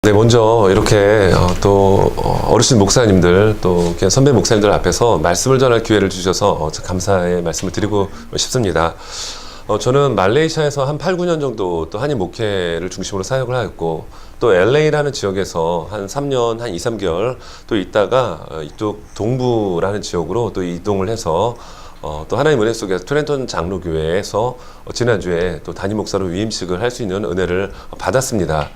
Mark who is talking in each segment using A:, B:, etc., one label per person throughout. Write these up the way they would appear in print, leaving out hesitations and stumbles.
A: 네, 먼저 이렇게 또 어르신 목사님들 또 선배 목사님들 앞에서 말씀을 전할 기회를 주셔서 감사의 말씀을 드리고 싶습니다. 저는 말레이시아에서 한 8, 9년 정도 또 한인 목회를 중심으로 사역을 하였고 또 LA라는 지역에서 한 3년, 한 2, 3개월 또 있다가 이쪽 동부라는 지역으로 또 이동을 해서 또 하나님 은혜 속에서 트렌턴 장로교회에서 지난주에 또 담임 목사로 위임식을 할 수 있는 은혜를 받았습니다.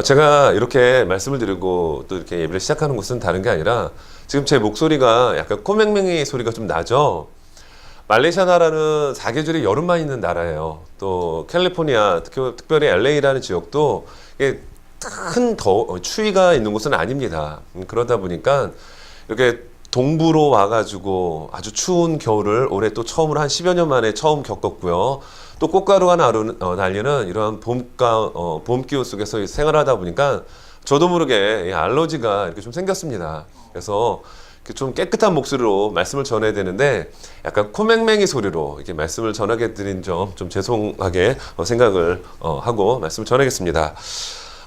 A: 제가 이렇게 말씀을 드리고 또 이렇게 예배를 시작하는 것은 다른 게 아니라 지금 제 목소리가 약간 코맹맹이 소리가 좀 나죠. 말레이시아 나라는 사계절이 여름만 있는 나라예요. 또 캘리포니아, 특별히 LA라는 지역도 큰 추위가 있는 곳은 아닙니다. 그러다 보니까 이렇게 동부로 와가지고 아주 추운 겨울을 올해 또 처음으로 한 10여 년 만에 처음 겪었고요. 또 꽃가루가 날리는 이러한 봄 기후 속에서 생활하다 보니까 저도 모르게 알러지가 이렇게 좀 생겼습니다. 그래서 좀 깨끗한 목소리로 말씀을 전해야 되는데 약간 코맹맹이 소리로 이렇게 말씀을 전하게 드린 점 좀 죄송하게 생각을 하고 말씀을 전하겠습니다.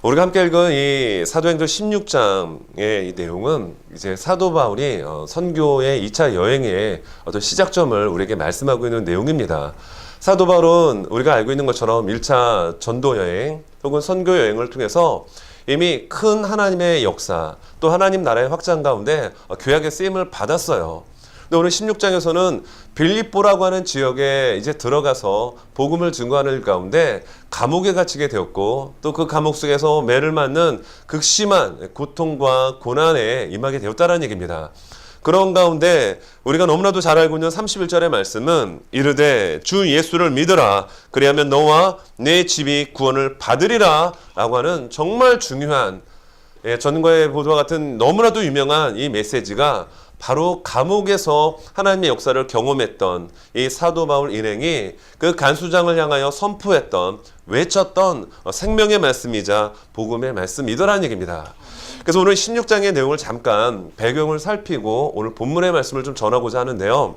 A: 우리가 함께 읽은 이 사도행전 16장의 이 내용은 이제 사도 바울이 선교의 2차 여행의 어떤 시작점을 우리에게 말씀하고 있는 내용입니다. 사도 바울은 우리가 알고 있는 것처럼 1차 전도 여행 혹은 선교 여행을 통해서 이미 큰 하나님의 역사 또 하나님 나라의 확장 가운데 귀하게 쓰임을 받았어요. 근데 오늘 16장에서는 빌립보라고 하는 지역에 이제 들어가서 복음을 증거하는 가운데 감옥에 갇히게 되었고 또 그 감옥 속에서 매를 맞는 극심한 고통과 고난에 임하게 되었다는 얘기입니다. 그런 가운데 우리가 너무나도 잘 알고 있는 31절의 말씀은 이르되 주 예수를 믿으라 그리하면 너와 내 집이 구원을 받으리라 라고 하는 정말 중요한 전과의 보도와 같은 너무나도 유명한 이 메시지가 바로 감옥에서 하나님의 역사를 경험했던 이 사도 바울 일행이 그 간수장을 향하여 선포했던 외쳤던 생명의 말씀이자 복음의 말씀이더라는 얘기입니다. 그래서 오늘 16장의 내용을 잠깐 배경을 살피고 오늘 본문의 말씀을 좀 전하고자 하는데요.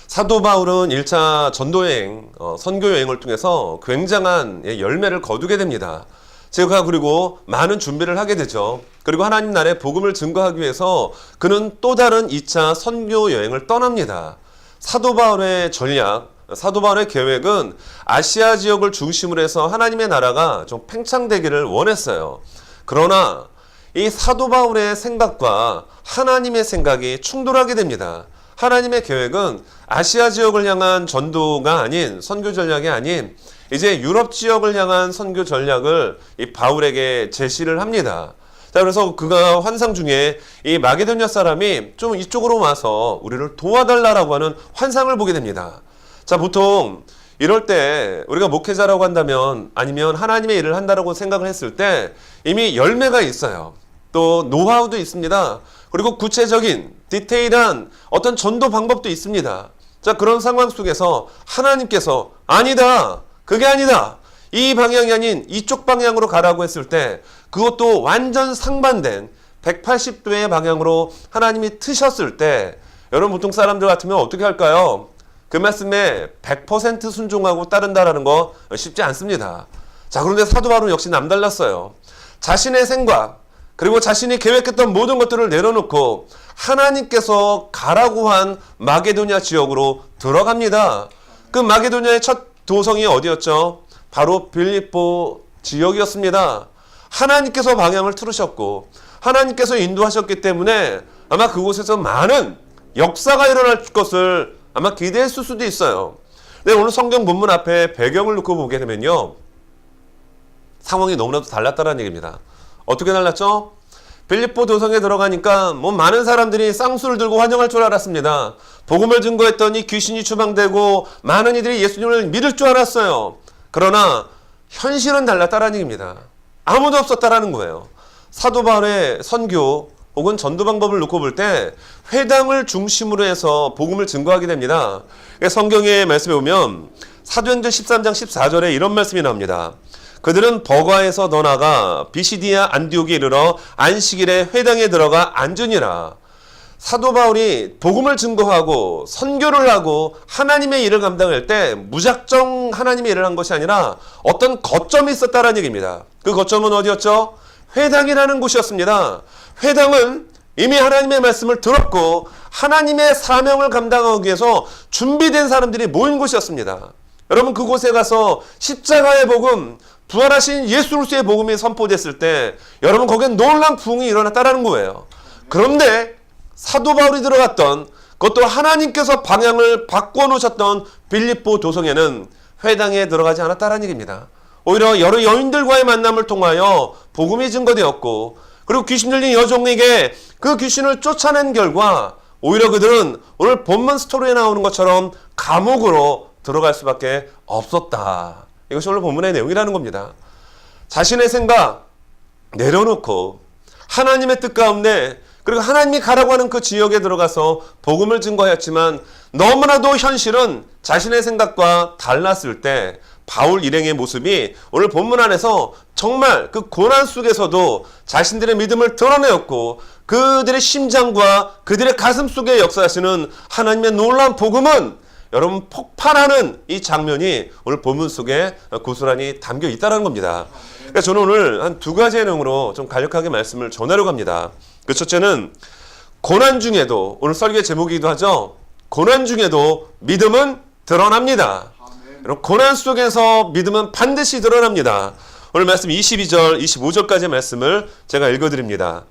A: 사도 바울은 1차 전도여행, 선교여행을 통해서 굉장한 열매를 거두게 됩니다. 제가 그리고 많은 준비를 하게 되죠. 그리고 하나님 나라의 복음을 증거하기 위해서 그는 또 다른 2차 선교 여행을 떠납니다. 사도 바울의 전략, 사도 바울의 계획은 아시아 지역을 중심으로 해서 하나님의 나라가 좀 팽창되기를 원했어요. 그러나 이 사도 바울의 생각과 하나님의 생각이 충돌하게 됩니다. 하나님의 계획은 아시아 지역을 향한 전도가 아닌 선교 전략이 아닌 이제 유럽 지역을 향한 선교 전략을 이 바울에게 제시를 합니다. 자, 그래서 그가 환상 중에 이 마게도냐 사람이 좀 이쪽으로 와서 우리를 도와달라고 하는 환상을 보게 됩니다. 자, 보통 이럴 때 우리가 목회자라고 한다면 아니면 하나님의 일을 한다라고 생각을 했을 때 이미 열매가 있어요. 또 노하우도 있습니다. 그리고 구체적인 디테일한 어떤 전도 방법도 있습니다. 자, 그런 상황 속에서 하나님께서 아니다. 그게 아니다. 이 방향이 아닌 이쪽 방향으로 가라고 했을 때 그것도 완전 상반된 180도의 방향으로 하나님이 트셨을 때 여러분 보통 사람들 같으면 어떻게 할까요? 그 말씀에 100% 순종하고 따른다라는 거 쉽지 않습니다. 자, 그런데 사도 바울은 역시 남달랐어요. 자신의 생각 그리고 자신이 계획했던 모든 것들을 내려놓고 하나님께서 가라고 한 마게도냐 지역으로 들어갑니다. 그 마게도냐의 첫 도성이 어디였죠? 바로 빌립보 지역이었습니다. 하나님께서 방향을 틀으셨고 하나님께서 인도하셨기 때문에 아마 그곳에서 많은 역사가 일어날 것을 아마 기대했을 수도 있어요. 네, 오늘 성경 본문 앞에 배경을 놓고 보게 되면요. 상황이 너무나도 달랐다는 얘기입니다. 어떻게 달랐죠? 빌립보 도성에 들어가니까 많은 사람들이 쌍수를 들고 환영할 줄 알았습니다. 복음을 증거했더니 귀신이 추방되고 많은 이들이 예수님을 믿을 줄 알았어요. 그러나 현실은 달랐다는 얘기입니다. 아무도 없었다라는 거예요. 사도 바울의 선교 혹은 전도 방법을 놓고 볼 때 회당을 중심으로 해서 복음을 증거하게 됩니다. 성경의 말씀에 보면 사도행전 13장 14절에 이런 말씀이 나옵니다. 그들은 버가에서 더 나아가 비시디아 안디옥에 이르러 안식일에 회당에 들어가 앉으니라. 사도 바울이 복음을 증거하고 선교를 하고 하나님의 일을 감당할 때 무작정 하나님의 일을 한 것이 아니라 어떤 거점이 있었다는 얘기입니다. 그 거점은 어디였죠? 회당이라는 곳이었습니다. 회당은 이미 하나님의 말씀을 들었고 하나님의 사명을 감당하기 위해서 준비된 사람들이 모인 곳이었습니다. 여러분, 그곳에 가서 십자가의 복음, 부활하신 예수 그리스도의 복음이 선포됐을 때 여러분, 거기엔 놀라운 부흥이 일어났다라는 거예요. 그런데 사도 바울이 들어갔던, 그것도 하나님께서 방향을 바꿔놓으셨던 빌립보 도성에는 회당에 들어가지 않았다는 얘기입니다. 오히려 여러 여인들과의 만남을 통하여 복음이 증거되었고, 그리고 귀신 들린 여종에게 그 귀신을 쫓아낸 결과 오히려 그들은 오늘 본문 스토리에 나오는 것처럼 감옥으로 들어갈 수밖에 없었다. 이것이 오늘 본문의 내용이라는 겁니다. 자신의 생각 내려놓고 하나님의 뜻 가운데, 그리고 하나님이 가라고 하는 그 지역에 들어가서 복음을 증거하였지만 너무나도 현실은 자신의 생각과 달랐을 때 바울 일행의 모습이 오늘 본문 안에서 정말 그 고난 속에서도 자신들의 믿음을 드러내었고, 그들의 심장과 그들의 가슴 속에 역사하시는 하나님의 놀라운 복음은 여러분 폭발하는 이 장면이 오늘 본문 속에 고스란히 담겨 있다는 겁니다. 그러니까 저는 오늘 한 두 가지의 내용으로 좀 간략하게 말씀을 전하려고 합니다. 그 첫째는 고난 중에도, 오늘 설교의 제목이기도 하죠. 고난 중에도 믿음은 드러납니다. 여러분, 고난 속에서 믿음은 반드시 드러납니다. 오늘 말씀 22절, 25절까지의 말씀을 제가 읽어드립니다.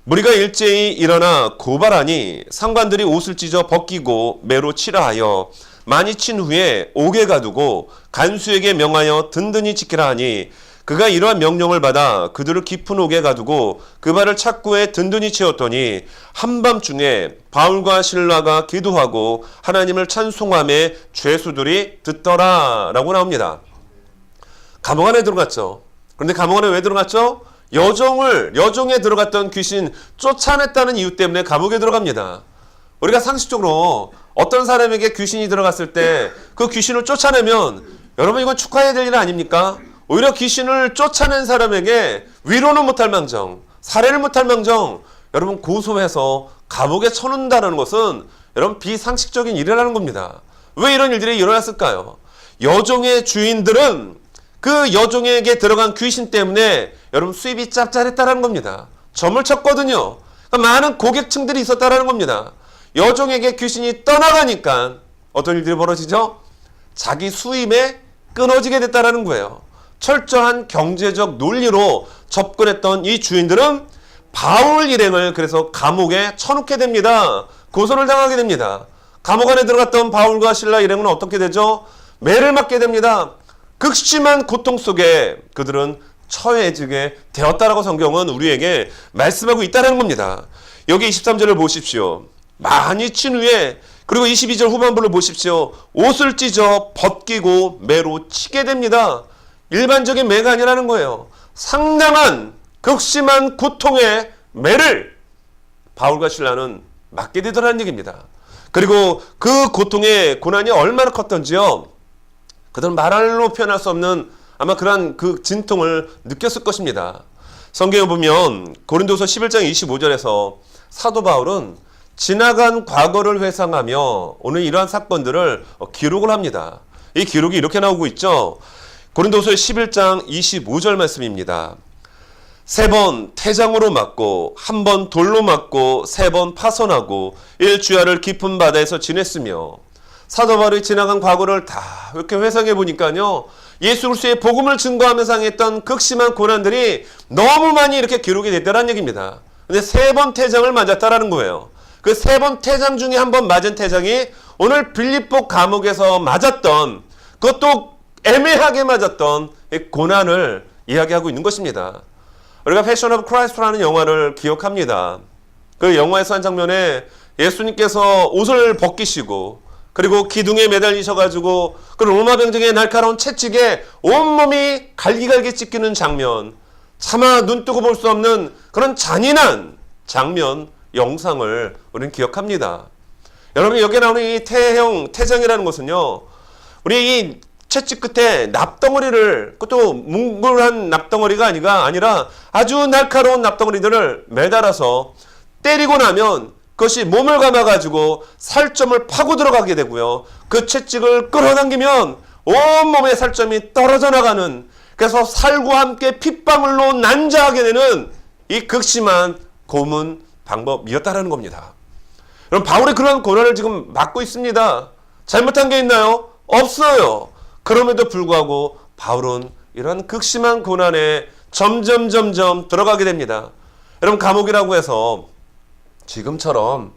A: 무리가 일제히 일어나 고발하니 상관들이 옷을 찢어 벗기고 매로 치라 하여 많이 친 후에 옥에 가두고 간수에게 명하여 든든히 지키라 하니, 그가 이러한 명령을 받아 그들을 깊은 옥에 가두고 그 발을 착고에 든든히 채웠더니 한밤중에 바울과 실라가 기도하고 하나님을 찬송하며 죄수들이 듣더라 라고 나옵니다. 감옥 안에 들어갔죠. 그런데 감옥 안에 왜 들어갔죠? 여종에 들어갔던 귀신 쫓아냈다는 이유 때문에 감옥에 들어갑니다. 우리가 상식적으로 어떤 사람에게 귀신이 들어갔을 때 그 귀신을 쫓아내면 여러분, 이건 축하해야 될 일 아닙니까? 오히려 귀신을 쫓아낸 사람에게 위로는 못할 망정, 살해를 못할 망정, 여러분 고소해서 감옥에 쳐놓는다는 것은 여러분 비상식적인 일이라는 겁니다. 왜 이런 일들이 일어났을까요? 여종의 주인들은 그 여종에게 들어간 귀신 때문에 여러분 수입이 짭짤했다는 겁니다. 점을 쳤거든요. 그러니까 많은 고객층들이 있었다는 겁니다. 여종에게 귀신이 떠나가니까 어떤 일들이 벌어지죠? 자기 수입에 끊어지게 됐다는 거예요. 철저한 경제적 논리로 접근했던 이 주인들은 바울 일행을 그래서 감옥에 쳐놓게 됩니다. 고소를 당하게 됩니다. 감옥 안에 들어갔던 바울과 실라 일행은 어떻게 되죠? 매를 맞게 됩니다. 극심한 고통 속에 그들은 처해지게 되었다라고 성경은 우리에게 말씀하고 있다는 겁니다. 여기 23절을 보십시오. 많이 친 후에, 그리고 22절 후반부를 보십시오. 옷을 찢어 벗기고 매로 치게 됩니다. 일반적인 매가 아니라는 거예요. 상당한 극심한 고통의 매를 바울과 실라는 맞게 되더라는 얘기입니다. 그리고 그 고통의 고난이 얼마나 컸던지요, 그들은 말로 표현할 수 없는 아마 그러한 그 진통을 느꼈을 것입니다. 성경에 보면 고린도서 11장 25절에서 사도 바울은 지나간 과거를 회상하며 오늘 이러한 사건들을 기록을 합니다. 이 기록이 이렇게 나오고 있죠. 고린도서 11장 25절 말씀입니다. 3번 태장으로 맞고 1번 돌로 맞고 3번 파손하고 일주야를 깊은 바다에서 지냈으며, 사도 바울이 지나간 과거를 다 이렇게 회상해 보니까요, 예수 그리스도의 복음을 증거하면서 당했던 극심한 고난들이 너무 많이 이렇게 기록이 됐다는 얘기입니다. 근데 3번 태장을 맞았다라는 거예요. 그 3번 태장 중에 1번 맞은 태장이 오늘 빌립보 감옥에서 맞았던, 그것도 애매하게 맞았던 고난을 이야기하고 있는 것입니다. 우리가 패션 오브 크라이스트라는 영화를 기억합니다. 그 영화에서 한 장면에 예수님께서 옷을 벗기시고, 그리고 기둥에 매달리셔가지고 그 로마 병정의 날카로운 채찍에 온몸이 갈기갈기 찢기는 장면, 차마 눈 뜨고 볼 수 없는 그런 잔인한 장면, 영상을 우리는 기억합니다. 여러분, 여기에 나오는 이 태장이라는 것은요, 우리 이 채찍 끝에 납덩어리를, 그것도 뭉글한 납덩어리가 아니라 아주 날카로운 납덩어리들을 매달아서 때리고 나면 그것이 몸을 감아가지고 살점을 파고 들어가게 되고요, 그 채찍을 끌어당기면 온몸의 살점이 떨어져 나가는 그래서 살과 함께 핏방울로 난자하게 되는 이 극심한 고문 방법이었다라는 겁니다. 그럼 바울이 그런 고난을 지금 맡고 있습니다. 잘못한 게 있나요? 없어요. 그럼에도 불구하고 바울은 이런 극심한 고난에 점점 들어가게 됩니다. 여러분, 감옥이라고 해서 지금처럼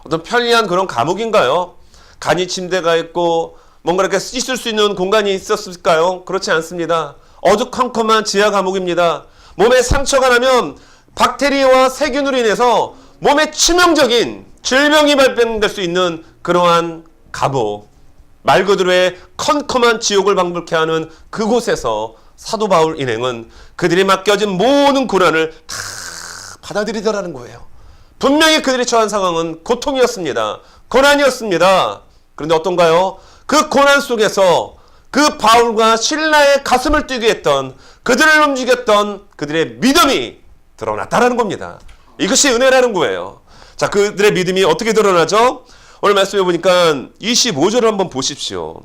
A: 어떤 편리한 그런 감옥인가요? 간이 침대가 있고 뭔가 이렇게 씻을 수 있는 공간이 있었을까요? 그렇지 않습니다. 어두컴컴한 지하 감옥입니다. 몸에 상처가 나면 박테리아와 세균으로 인해서 몸에 치명적인 질병이 발병될 수 있는 그러한 감옥, 말 그대로의 컴컴한 지옥을 방불케 하는 그곳에서 사도 바울 일행은 그들이 맡겨진 모든 고난을 다 받아들이더라는 거예요. 분명히 그들이 처한 상황은 고통이었습니다. 고난이었습니다. 그런데 어떤가요? 그 고난 속에서 그 바울과 실라의 가슴을 뛰게 했던, 그들을 움직였던 그들의 믿음이 드러났다라는 겁니다. 이것이 은혜라는 거예요. 자, 그들의 믿음이 어떻게 드러나죠? 오늘 말씀해 보니까 25절을 한번 보십시오.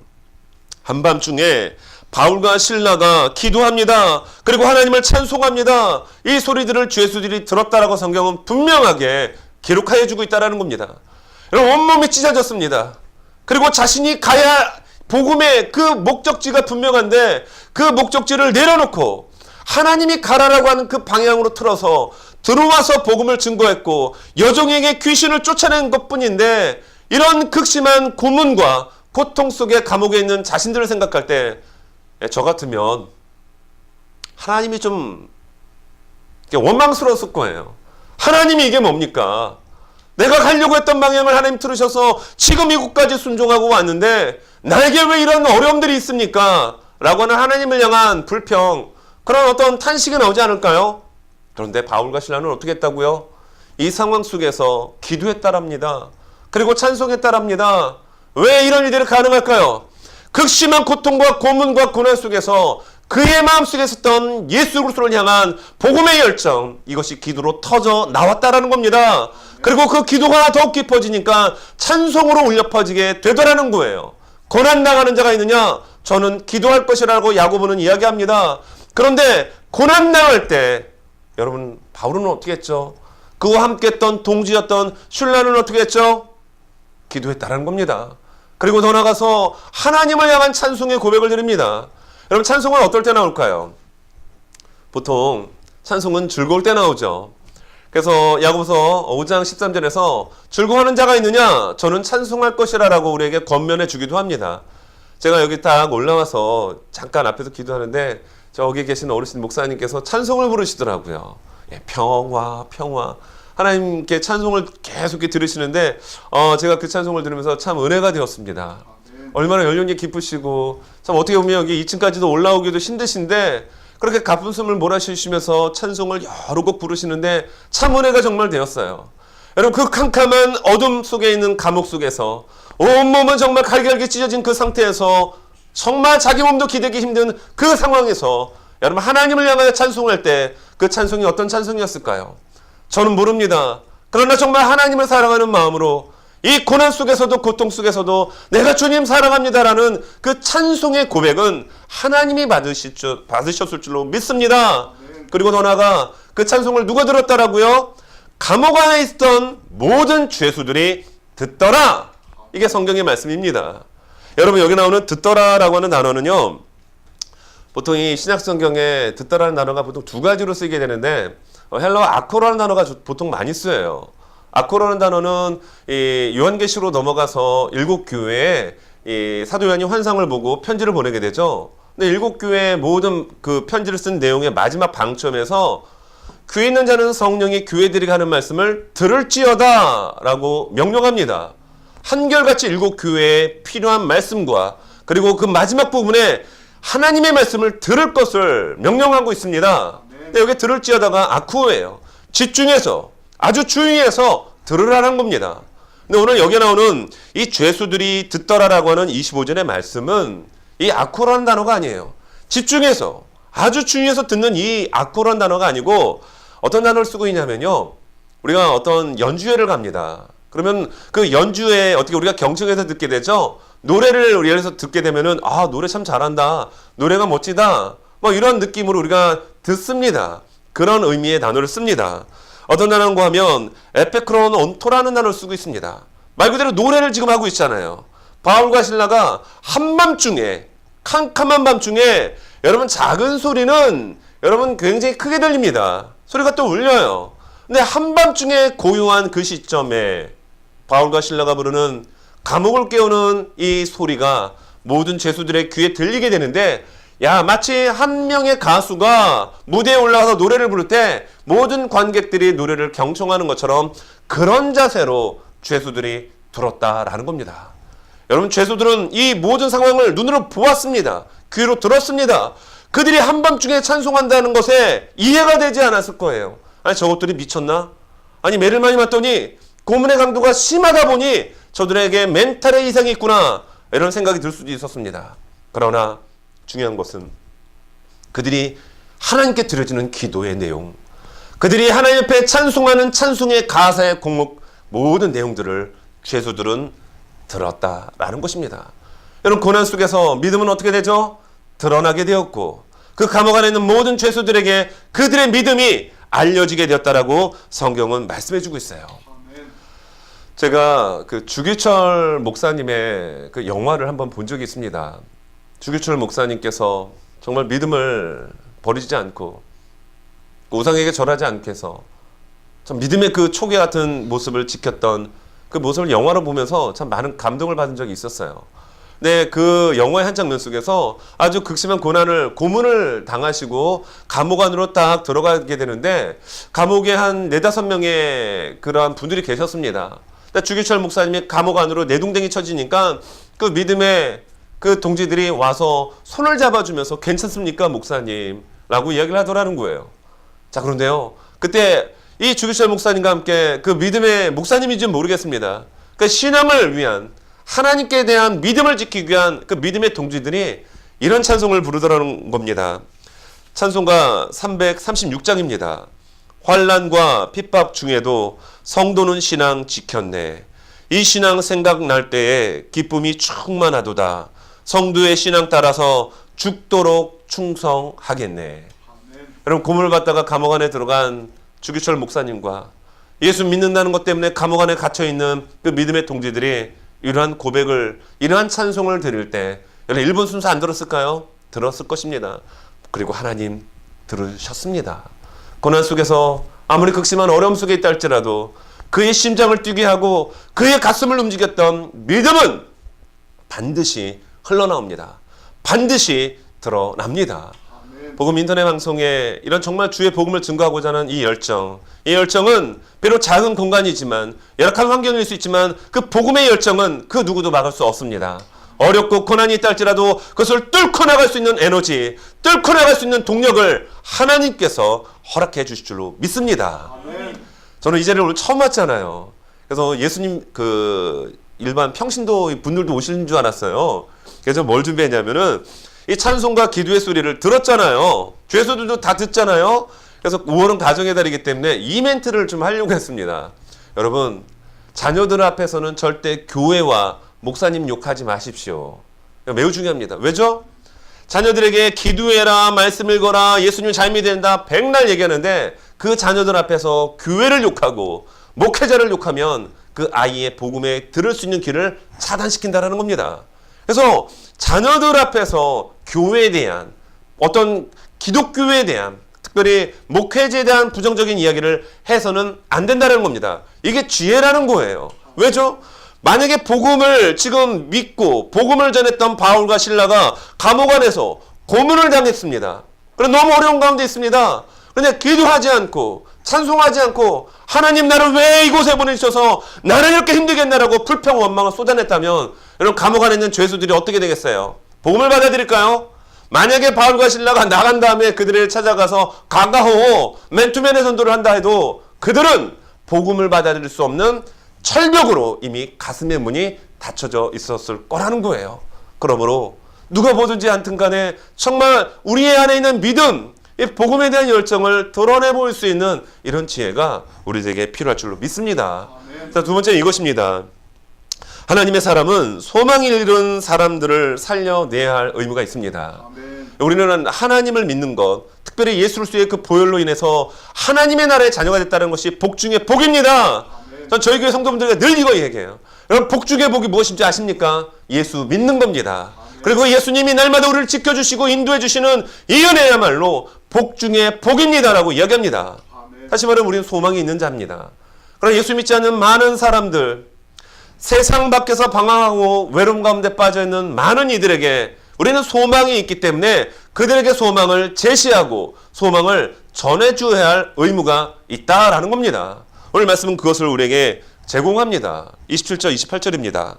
A: 한밤중에 바울과 실라가 기도합니다. 그리고 하나님을 찬송합니다. 이 소리들을 죄수들이 들었다라고 성경은 분명하게 기록하여 주고 있다라는 겁니다. 여러분, 온몸이 찢어졌습니다. 그리고 자신이 가야 복음의 그 목적지가 분명한데 그 목적지를 내려놓고 하나님이 가라라고 하는 그 방향으로 틀어서 들어와서 복음을 증거했고 여종에게 귀신을 쫓아낸 것뿐인데, 이런 극심한 고문과 고통 속에 감옥에 있는 자신들을 생각할 때 저 같으면 하나님이 좀 원망스러웠을 거예요. 하나님이 이게 뭡니까? 내가 가려고 했던 방향을 하나님 틀으셔서 지금 이곳까지 순종하고 왔는데 나에게 왜 이런 어려움들이 있습니까? 라고 하는 하나님을 향한 불평, 그런 어떤 탄식이 나오지 않을까요? 그런데 바울과 실라는 어떻게 했다고요? 이 상황 속에서 기도했다랍니다. 그리고 찬송했다랍니다. 왜 이런 일들이 가능할까요? 극심한 고통과 고문과 고난 속에서 그의 마음속에 있었던 예수 그리스도를 향한 복음의 열정, 이것이 기도로 터져 나왔다라는 겁니다. 그리고 그 기도가 더욱 깊어지니까 찬송으로 울려 퍼지게 되더라는 거예요. 고난당하는 자가 있느냐? 저는 기도할 것이라고 야고보는 이야기합니다. 그런데 고난당할 때 여러분, 바울은 어떻게 했죠? 그와 함께 했던 동지였던 실라는 어떻게 했죠? 기도했다라는 겁니다. 그리고 더 나아가서 하나님을 향한 찬송의 고백을 드립니다. 여러분, 찬송은 어떨 때 나올까요? 보통 찬송은 즐거울 때 나오죠. 그래서 야고보서 5장 13절에서 즐거워하는 자가 있느냐? 저는 찬송할 것이라 라고 우리에게 권면해 주기도 합니다. 제가 여기 딱 올라와서 잠깐 앞에서 기도하는데 저기 계신 어르신 목사님께서 찬송을 부르시더라고요. 예, 평화. 하나님께 찬송을 계속 들으시는데 제가 그 찬송을 들으면서 참 은혜가 되었습니다. 얼마나 연륜이 깊으시고 참 어떻게 보면 여기 2층까지도 올라오기도 힘드신데 그렇게 가쁜 숨을 몰아쉬시면서 찬송을 여러 곡 부르시는데 참 은혜가 정말 되었어요. 여러분, 그 캄캄한 어둠 속에 있는 감옥 속에서 온몸은 정말 갈갈기 찢어진 그 상태에서 정말 자기 몸도 기대기 힘든 그 상황에서 여러분, 하나님을 향하여 찬송할 때 그 찬송이 어떤 찬송이었을까요? 저는 모릅니다. 그러나 정말 하나님을 사랑하는 마음으로 이 고난 속에서도 고통 속에서도 내가 주님 사랑합니다라는 그 찬송의 고백은 하나님이 받으셨을 줄로 믿습니다. 그리고 더 나아가 그 찬송을 누가 들었다라고요? 감옥 안에 있던 모든 죄수들이 듣더라. 이게 성경의 말씀입니다. 여러분, 여기 나오는 듣더라라고 하는 단어는요, 보통 이 신약 성경에 듣더라는 단어가 보통 두 가지로 쓰이게 되는데 헬라어 아코라는 단어가 보통 많이 쓰여요. 아코라는 단어는 이 요한계시로 넘어가서 7교회에 이 사도 요한이 환상을 보고 편지를 보내게 되죠. 근데 7교회의 모든 그 편지를 쓴 내용의 마지막 방점에서 귀에 있는 자는 성령이 교회들이 하는 말씀을 들을지어다 라고 명령합니다. 한결같이 7교회에 필요한 말씀과 그리고 그 마지막 부분에 하나님의 말씀을 들을 것을 명령하고 있습니다. 근데 여기 들을지어다가 아쿠어예요. 집중해서, 아주 주의해서 들으라는 겁니다. 근데 오늘 여기 나오는 이 죄수들이 듣더라라고 하는 25절의 말씀은 이 아쿠어라는 단어가 아니에요. 집중해서, 아주 주의해서 듣는 이 아쿠어라는 단어가 아니고 어떤 단어를 쓰고 있냐면요, 우리가 어떤 연주회를 갑니다. 그러면 그 연주회 어떻게 우리가 경청해서 듣게 되죠? 노래를 예를 들어서 듣게 되면은, 아, 노래 참 잘한다. 노래가 멋지다. 뭐 이런 느낌으로 우리가 듣습니다. 그런 의미의 단어를 씁니다. 어떤 단어인가 하면 에페크론 온토라는 단어를 쓰고 있습니다. 말 그대로 노래를 지금 하고 있잖아요. 바울과 실라가 한밤중에, 캄캄한 밤중에 여러분 작은 소리는 여러분 굉장히 크게 들립니다. 소리가 또 울려요. 근데 한밤중에 고요한 그 시점에 바울과 실라가 부르는 감옥을 깨우는 이 소리가 모든 죄수들의 귀에 들리게 되는데, 야, 마치 한 명의 가수가 무대에 올라가서 노래를 부를 때 모든 관객들이 노래를 경청하는 것처럼 그런 자세로 죄수들이 들었다라는 겁니다. 여러분, 죄수들은 이 모든 상황을 눈으로 보았습니다. 귀로 들었습니다. 그들이 한밤중에 찬송한다는 것에 이해가 되지 않았을 거예요. 아니, 저것들이 미쳤나? 아니, 매를 많이 맞더니 고문의 강도가 심하다 보니 저들에게 멘탈에 이상이 있구나, 이런 생각이 들 수도 있었습니다. 그러나 중요한 것은 그들이 하나님께 드려지는 기도의 내용, 그들이 하나님 앞에 찬송하는 찬송의 가사의 곡목, 모든 내용들을 죄수들은 들었다라는 것입니다. 여러분, 고난 속에서 믿음은 어떻게 되죠? 드러나게 되었고, 그 감옥 안에 있는 모든 죄수들에게 그들의 믿음이 알려지게 되었다라고 성경은 말씀해주고 있어요. 제가 그 주기철 목사님의 그 영화를 한번 본 적이 있습니다. 주기철 목사님께서 정말 믿음을 버리지 않고 우상에게 절하지 않게 해서 참 믿음의 그 초계 같은 모습을 지켰던 그 모습을 영화로 보면서 참 많은 감동을 받은 적이 있었어요. 네, 그 영화의 한 장면 속에서 아주 극심한 고문을 당하시고 감옥 안으로 딱 들어가게 되는데, 감옥에 한 4-5명의 그러한 분들이 계셨습니다. 주기철 목사님이 감옥 안으로 내동댕이 쳐지니까 그 믿음의 그 동지들이 와서 손을 잡아주면서 괜찮습니까, 목사님? 라고 이야기를 하더라는 거예요. 자, 그런데요, 그때 이 주기철 목사님과 함께 그 믿음의 목사님인지는 모르겠습니다. 그 신앙을 위한, 하나님께 대한 믿음을 지키기 위한 그 믿음의 동지들이 이런 찬송을 부르더라는 겁니다. 찬송가 336장입니다. 환난과 핍박 중에도 성도는 신앙 지켰네. 이 신앙 생각날 때에 기쁨이 충만하도다. 성도의 신앙 따라서 죽도록 충성하겠네. 아멘. 여러분, 고문을 받다가 감옥 안에 들어간 주기철 목사님과 예수 믿는다는 것 때문에 감옥 안에 갇혀있는 그 믿음의 동지들이 이러한 고백을, 이러한 찬송을 드릴 때 여러분, 1분 순서 안 들었을까요? 들었을 것입니다. 그리고 하나님 들으셨습니다. 고난 속에서 아무리 극심한 어려움 속에 있다 할지라도 그의 심장을 뛰게 하고 그의 가슴을 움직였던 믿음은 반드시 흘러나옵니다. 반드시 드러납니다. 복음 인터넷 방송에 이런 정말 주의 복음을 증거하고자 하는 이 열정은 비록 작은 공간이지만, 열악한 환경일 수 있지만 그 복음의 열정은 그 누구도 막을 수 없습니다. 어렵고 고난이 있다 할지라도 그것을 뚫고 나갈 수 있는 에너지, 뚫고 나갈 수 있는 동력을 하나님께서 허락해 주실 줄로 믿습니다. 아멘. 저는 이 자리를 오늘 처음 왔잖아요. 그래서 예수님 그 일반 평신도 분들도 오시는 줄 알았어요. 그래서 뭘 준비했냐면은 이 찬송과 기도의 소리를 들었잖아요. 죄수들도 다 듣잖아요. 그래서 5월은 가정의 달이기 때문에 이 멘트를 좀 하려고 했습니다. 여러분, 자녀들 앞에서는 절대 교회와 목사님 욕하지 마십시오. 매우 중요합니다. 왜죠? 자녀들에게 기도해라, 말씀 읽어라, 예수님 잘 믿어야 된다, 백날 얘기하는데 그 자녀들 앞에서 교회를 욕하고 목회자를 욕하면 그 아이의 복음에 들을 수 있는 길을 차단시킨다는 겁니다. 그래서 자녀들 앞에서 교회에 대한, 어떤 기독교에 대한, 특별히 목회자에 대한 부정적인 이야기를 해서는 안 된다는 겁니다. 이게 지혜라는 거예요. 왜죠? 만약에 복음을 지금 믿고 복음을 전했던 바울과 실라가 감옥 안에서 고문을 당했습니다. 그래, 너무 어려운 가운데 있습니다. 그런데 기도하지 않고 찬송하지 않고 하나님, 나를 왜 이곳에 보내주셔서 나를 이렇게 힘들겠나라고 불평 원망을 쏟아냈다면, 여러분, 감옥 안에 있는 죄수들이 어떻게 되겠어요? 복음을 받아들일까요? 만약에 바울과 실라가 나간 다음에 그들을 찾아가서 가가호 맨투맨의 전도를 한다 해도 그들은 복음을 받아들일 수 없는 철벽으로 이미 가슴의 문이 닫혀져 있었을 거라는 거예요. 그러므로 누가 보든지 않든 간에 정말 우리의 안에 있는 믿음, 이 복음에 대한 열정을 드러내 보일 수 있는 이런 지혜가 우리에게 필요할 줄로 믿습니다. 자, 두 번째 이것입니다. 하나님의 사람은 소망을 잃은 사람들을 살려내야 할 의무가 있습니다. 아멘. 우리는 하나님을 믿는 것, 특별히 예수 그리스도의 그 보혈로 인해서 하나님의 나라의 자녀가 됐다는 것이 복 중에 복입니다. 전 저희 교회 성도분들에게 늘 이거 얘기해요. 여러분, 복 중에 복이 무엇인지 아십니까? 예수 믿는 겁니다. 그리고 예수님이 날마다 우리를 지켜주시고 인도해 주시는 이 은혜야말로 복 중에 복입니다라고 이야기합니다. 다시 말하면 우리는 소망이 있는 자입니다. 그러나 예수 믿지 않는 많은 사람들, 세상 밖에서 방황하고 외로움 가운데 빠져있는 많은 이들에게 우리는 소망이 있기 때문에 그들에게 소망을 제시하고 소망을 전해줘야 할 의무가 있다라는 겁니다. 오늘 말씀은 그것을 우리에게 제공합니다. 27절, 28절입니다.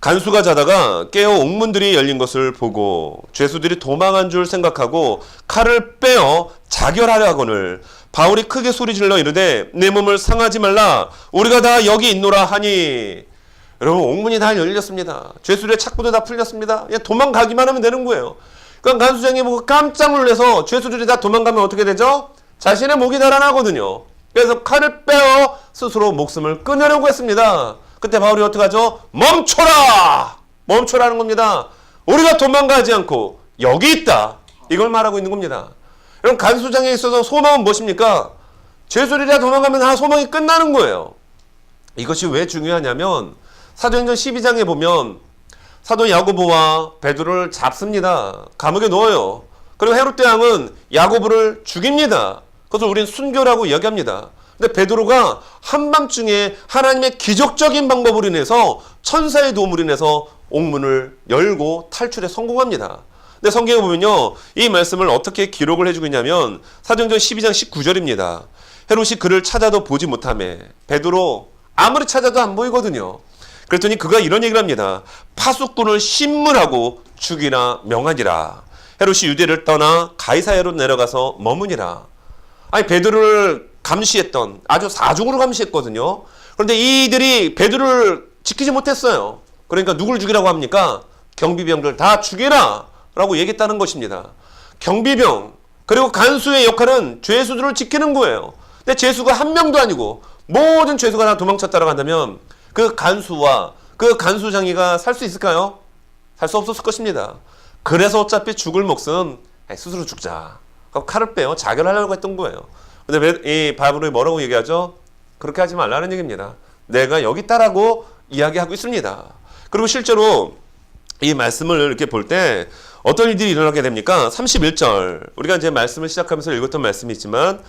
A: 간수가 자다가 깨어 옥문들이 열린 것을 보고 죄수들이 도망한 줄 생각하고 칼을 빼어 자결하려 하거늘 바울이 크게 소리질러 이르되 내 몸을 상하지 말라 우리가 다 여기 있노라 하니. 여러분, 옥문이 다 열렸습니다. 죄수들의 착부도 다 풀렸습니다. 그냥 도망가기만 하면 되는 거예요. 그러니까 간수장이 보고 깜짝 놀라서 죄수들이 다 도망가면 어떻게 되죠? 자신의 목이 달아나거든요. 그래서 칼을 빼어 스스로 목숨을 끊으려고 했습니다. 그때 바울이 어떻게 하죠? 멈춰라! 멈춰라는 겁니다. 우리가 도망가지 않고 여기 있다. 이걸 말하고 있는 겁니다. 여러분, 간수장에 있어서 소망은 무엇입니까? 죄수들이 다 도망가면 다 소망이 끝나는 거예요. 이것이 왜 중요하냐면 사도행전 12장에 보면 사도 야고보와 베드로를 잡습니다. 감옥에 넣어요. 그리고 헤롯 대왕은 야고보를 죽입니다. 그것을 우리는 순교라고 이야기합니다. 근데 베드로가 한밤중에 하나님의 기적적인 방법으로 인해서 천사의 도움으로 인해서 옥문을 열고 탈출에 성공합니다. 근데 성경에 보면요, 이 말씀을 어떻게 기록을 해주고 있냐면 사도행전 12장 19절입니다. 헤롯이 그를 찾아도 보지 못하매 베드로 아무리 찾아도 안 보이거든요. 그랬더니 그가 이런 얘기를 합니다. 파수꾼을 신문하고 죽이나 명하니라. 헤롯이 유대를 떠나 가이사야로 내려가서 머무니라. 아니, 베드로를 감시했던, 아주 사중으로 감시했거든요. 그런데 이들이 베드로를 지키지 못했어요. 그러니까 누굴 죽이라고 합니까? 경비병들 다 죽이라 라고 얘기했다는 것입니다. 경비병, 그리고 간수의 역할은 죄수들을 지키는 거예요. 근데 죄수가 한 명도 아니고 모든 죄수가 다 도망쳤다고 한다면 그 간수와 그 간수장이가 살 수 있을까요? 살 수 없었을 것입니다. 그래서 어차피 죽을 몫은 스스로 죽자. 칼을 빼요. 자결하려고 했던 거예요. 근데 이 바울이 뭐라고 얘기하죠? 그렇게 하지 말라는 얘기입니다. 내가 여기 있다라고 이야기하고 있습니다. 그리고 실제로 이 말씀을 이렇게 볼 때 어떤 일들이 일어나게 됩니까? 31절. 우리가 이제 말씀을 시작하면서 읽었던 말씀이 있지만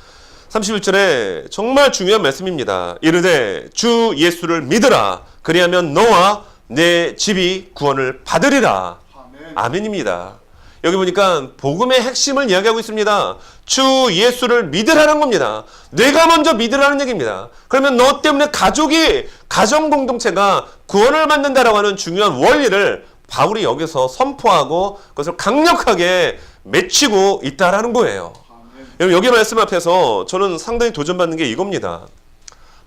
A: 31절에 정말 중요한 말씀입니다. 이르되 주 예수를 믿으라. 그리하면 너와 내 집이 구원을 받으리라. 아멘. 아멘입니다. 여기 보니까 복음의 핵심을 이야기하고 있습니다. 주 예수를 믿으라는 겁니다. 내가 먼저 믿으라는 얘기입니다. 그러면 너 때문에 가정 공동체가 구원을 받는다라고 하는 중요한 원리를 바울이 여기서 선포하고 그것을 강력하게 맺히고 있다라는 거예요. 여러분, 여기 말씀 앞에서 저는 상당히 도전받는 게 이겁니다.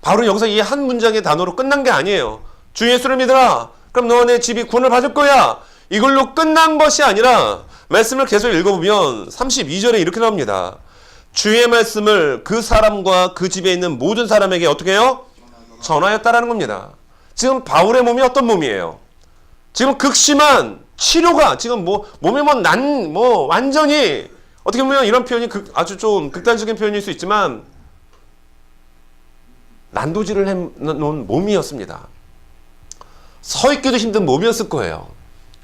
A: 바울은 여기서 이 한 문장의 단어로 끝난 게 아니에요. 주 예수를 믿으라. 그럼 너와 내 집이 구원을 받을 거야. 이걸로 끝난 것이 아니라 말씀을 계속 읽어보면 32절에 이렇게 나옵니다. 주의 말씀을 그 사람과 그 집에 있는 모든 사람에게 어떻게 해요? 전하였다라는 겁니다. 지금 바울의 몸이 어떤 몸이에요? 지금 극심한 치료가 지금 몸에 완전히 어떻게 보면 이런 표현이 아주 좀 극단적인 표현일 수 있지만 난도질을 해놓은 몸이었습니다. 서 있기도 힘든 몸이었을 거예요.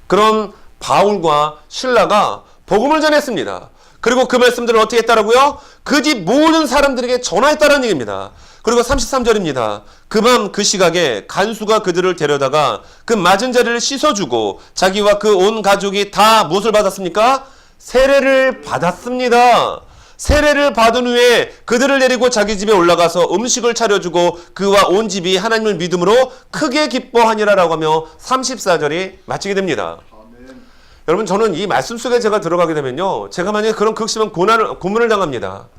A: 그런 바울과 실라가 복음을 전했습니다. 그리고 그 말씀들을 어떻게 했다라고요? 그 집 모든 사람들에게 전화했다는 얘기입니다. 그리고 33절입니다. 그 밤 그 시각에 간수가 그들을 데려다가 그 맞은 자리를 씻어주고 자기와 그 온 가족이 다 무엇을 받았습니까? 세례를 받았습니다. 세례를 받은 후에 그들을 데리고 자기 집에 올라가서 음식을 차려주고 그와 온 집이 하나님을 믿음으로 크게 기뻐하니라라고 하며 34절이 마치게 됩니다. 아멘. 여러분, 저는 이 말씀 속에 제가 들어가게 되면요, 제가 만약에 그런 극심한 고문을 당합니다.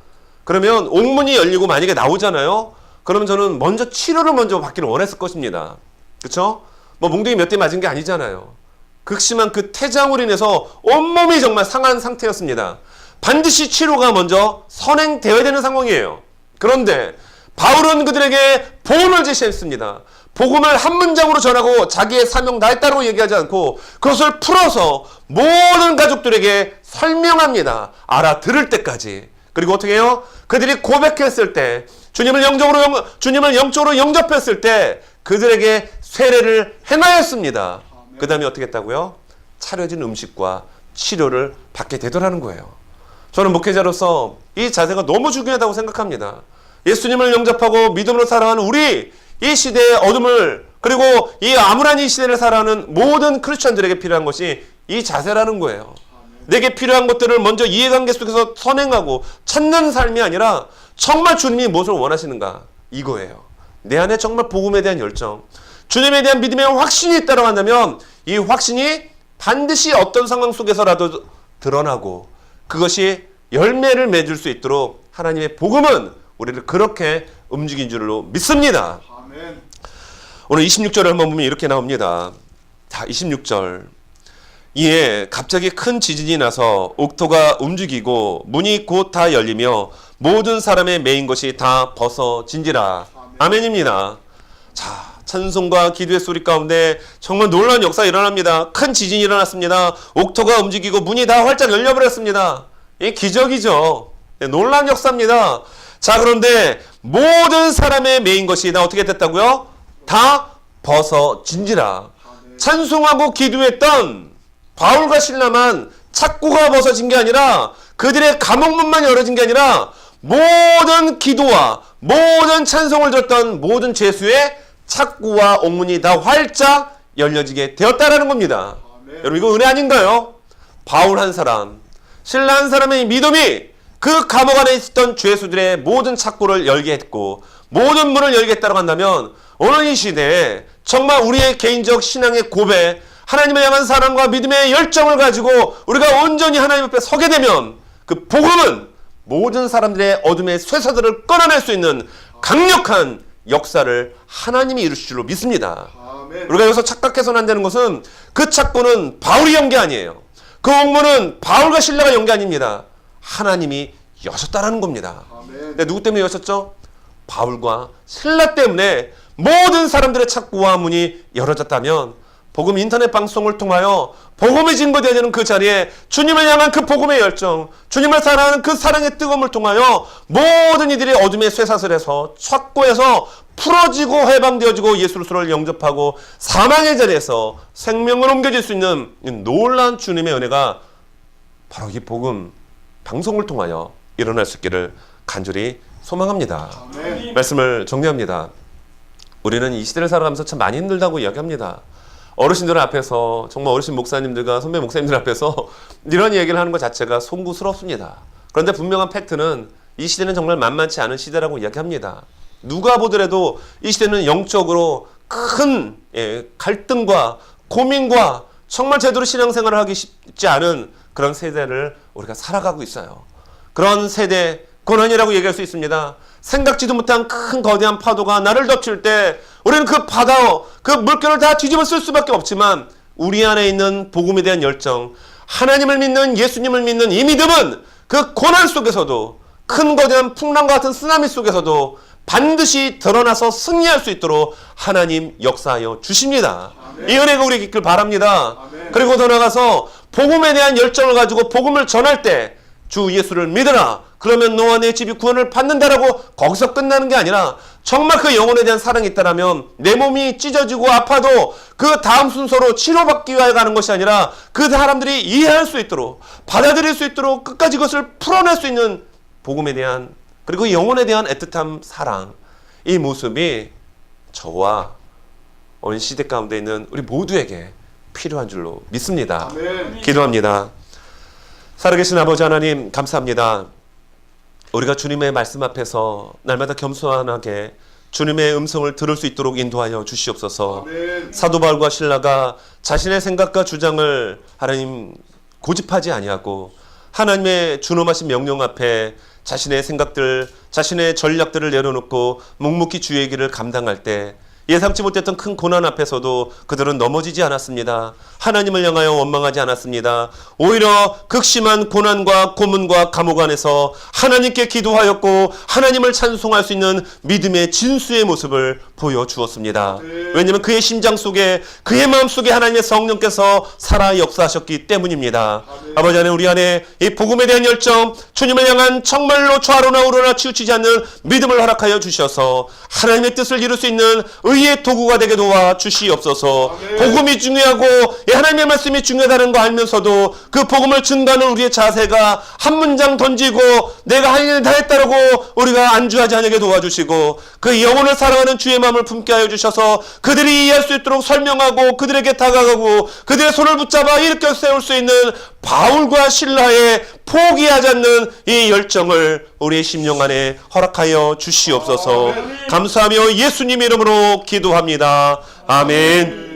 A: 그러면 옥문이 열리고 만약에 나오잖아요. 그러면 저는 먼저 치료를 받기를 원했을 것입니다. 그렇죠? 몽둥이 몇 대 맞은 게 아니잖아요. 극심한 그 태장으로 인해서 온몸이 정말 상한 상태였습니다. 반드시 치료가 먼저 선행되어야 되는 상황이에요. 그런데 바울은 그들에게 복음을 제시했습니다. 복음을 한 문장으로 전하고 자기의 사명 다했다고 얘기하지 않고 그것을 풀어서 모든 가족들에게 설명합니다. 알아들을 때까지. 그리고 어떻게 해요? 그들이 고백했을 때 주님을 영적으로 영접했을 때 그들에게 세례를 행하였습니다. 그 다음에 어떻게 했다고요? 차려진 음식과 치료를 받게 되더라는 거예요. 저는 목회자로서 이 자세가 너무 중요하다고 생각합니다. 예수님을 영접하고 믿음으로 살아가는 우리 이 시대의 어둠을 그리고 이 암울한 이 시대를 살아가는 모든 크리스천들에게 필요한 것이 이 자세라는 거예요. 내게 필요한 것들을 먼저 이해관계 속에서 선행하고 찾는 삶이 아니라 정말 주님이 무엇을 원하시는가 이거예요. 내 안에 정말 복음에 대한 열정, 주님에 대한 믿음의 확신이 있다고 한다면 이 확신이 반드시 어떤 상황 속에서라도 드러나고 그것이 열매를 맺을 수 있도록 하나님의 복음은 우리를 그렇게 움직인 줄로 믿습니다. 아멘. 오늘 26절을 한번 보면 이렇게 나옵니다. 자, 26절. 이에 갑자기 큰 지진이 나서 옥토가 움직이고 문이 곧 다 열리며 모든 사람의 메인 것이 다 벗어진지라. 아멘입니다. 자, 찬송과 기도의 소리 가운데 정말 놀라운 역사가 일어납니다. 큰 지진이 일어났습니다. 옥토가 움직이고 문이 다 활짝 열려버렸습니다. 이 기적이죠. 네, 놀라운 역사입니다. 자, 그런데 모든 사람의 메인 것이 다 어떻게 됐다고요? 다 벗어진지라. 찬송하고 기도했던 바울과 실라만 착고가 벗어진 게 아니라 그들의 감옥문만 열어진 게 아니라 모든 기도와 모든 찬송을 들었던 모든 죄수의 착고와 옥문이 다 활짝 열려지게 되었다라는 겁니다. 여러분 이거 은혜 아닌가요? 바울 한 사람, 실라 한 사람의 믿음이 그 감옥 안에 있었던 죄수들의 모든 착고를 열게 했고 모든 문을 열게 했다고 한다면 오늘 이 시대에 정말 우리의 개인적 신앙의 고백, 하나님을 향한 사랑과 믿음의 열정을 가지고 우리가 온전히 하나님 앞에 서게 되면 그 복음은 모든 사람들의 어둠의 쇠사들을 끊어낼 수 있는 강력한 역사를 하나님이 이루실 줄로 믿습니다. 아멘. 우리가 여기서 착각해서는 안 되는 것은 그 착고는 바울이 연 게 아니에요. 그 옥문은 바울과 실라가 연 게 아닙니다. 하나님이 여셨다라는 겁니다. 근데 누구 때문에 여셨죠? 바울과 실라 때문에 모든 사람들의 착고와 문이 열어졌다면 복음 인터넷 방송을 통하여 복음이 증거되어야 되는 그 자리에 주님을 향한 그 복음의 열정, 주님을 사랑하는 그 사랑의 뜨거움을 통하여 모든 이들이 어둠의 쇠사슬에서 착고에서 풀어지고 해방되어지고 예수를 영접하고 사망의 자리에서 생명을 옮겨질 수 있는 놀라운 주님의 은혜가 바로 이 복음 방송을 통하여 일어날 수 있기를 간절히 소망합니다. 아멘. 말씀을 정리합니다. 우리는 이 시대를 살아가면서 참 많이 힘들다고 이야기합니다. 어르신들 앞에서 정말 어르신 목사님들과 선배 목사님들 앞에서 이런 얘기를 하는 것 자체가 송구스럽습니다. 그런데 분명한 팩트는 이 시대는 정말 만만치 않은 시대라고 이야기합니다. 누가 보더라도 이 시대는 영적으로 큰 갈등과 고민과 정말 제대로 신앙생활을 하기 쉽지 않은 그런 세대를 우리가 살아가고 있어요. 그런 세대 고난이라고 얘기할 수 있습니다. 생각지도 못한 큰 거대한 파도가 나를 덮칠 때 우리는 그 바다, 그 물결을 다 뒤집어 쓸 수밖에 없지만 우리 안에 있는 복음에 대한 열정, 하나님을 믿는 예수님을 믿는 이 믿음은 그 고난 속에서도 큰 거대한 풍랑과 같은 쓰나미 속에서도 반드시 드러나서 승리할 수 있도록 하나님 역사하여 주십니다. 아멘. 이 은혜가 우리에게 있길 바랍니다. 아멘. 그리고 더 나아가서 복음에 대한 열정을 가지고 복음을 전할 때 주 예수를 믿으라. 그러면 너와 내 집이 구원을 받는다라고 거기서 끝나는 게 아니라 정말 그 영혼에 대한 사랑이 있다라면 내 몸이 찢어지고 아파도 그 다음 순서로 치료받기 위하여 가는 것이 아니라 그 사람들이 이해할 수 있도록 받아들일 수 있도록 끝까지 그것을 풀어낼 수 있는 복음에 대한 그리고 영혼에 대한 애틋함 사랑 이 모습이 저와 오늘 시대 가운데 있는 우리 모두에게 필요한 줄로 믿습니다. 아멘. 기도합니다. 살아계신 아버지 하나님 감사합니다. 우리가 주님의 말씀 앞에서 날마다 겸손하게 주님의 음성을 들을 수 있도록 인도하여 주시옵소서. 아멘. 사도 바울과 실라가 자신의 생각과 주장을 하나님 고집하지 아니하고 하나님의 준엄하신 명령 앞에 자신의 생각들, 자신의 전략들을 내려놓고 묵묵히 주의 길을 감당할 때
B: 예상치 못했던 큰 고난 앞에서도 그들은 넘어지지 않았습니다. 하나님을 향하여 원망하지 않았습니다. 오히려 극심한 고난과 고문과 감옥 안에서 하나님께 기도하였고 하나님을 찬송할 수 있는 믿음의 진수의 모습을 보여주었습니다. 왜냐하면 그의 심장 속에, 그의 마음 속에 하나님의 성령께서 살아 역사하셨기 때문입니다. 아버지 하나님, 우리 안에 이 복음에 대한 열정, 주님을 향한 정말로 좌로나 우로나 치우치지 않는 믿음을 허락하여 주셔서 하나님의 뜻을 이룰 수 있는 의의 도구가 되게 도와 주시옵소서. 복음이 중요하고 하나님의 말씀이 중요하다는 거 알면서도 그 복음을 증거하는 우리의 자세가 한 문장 던지고 내가 할 일 다 했다라고 우리가 안주하지 않게 도와주시고, 그 영혼을 사랑하는 주의 마음을 품게 하여 주셔서 그들이 이해할 수 있도록 설명하고 그들에게 다가가고 그들의 손을 붙잡아 일으켜 세울 수 있는 바울과 신라의 포기하지 않는 이 열정을 우리의 심령 안에 허락하여 주시옵소서. 감사하며 예수님 이름으로 기도합니다. 아멘.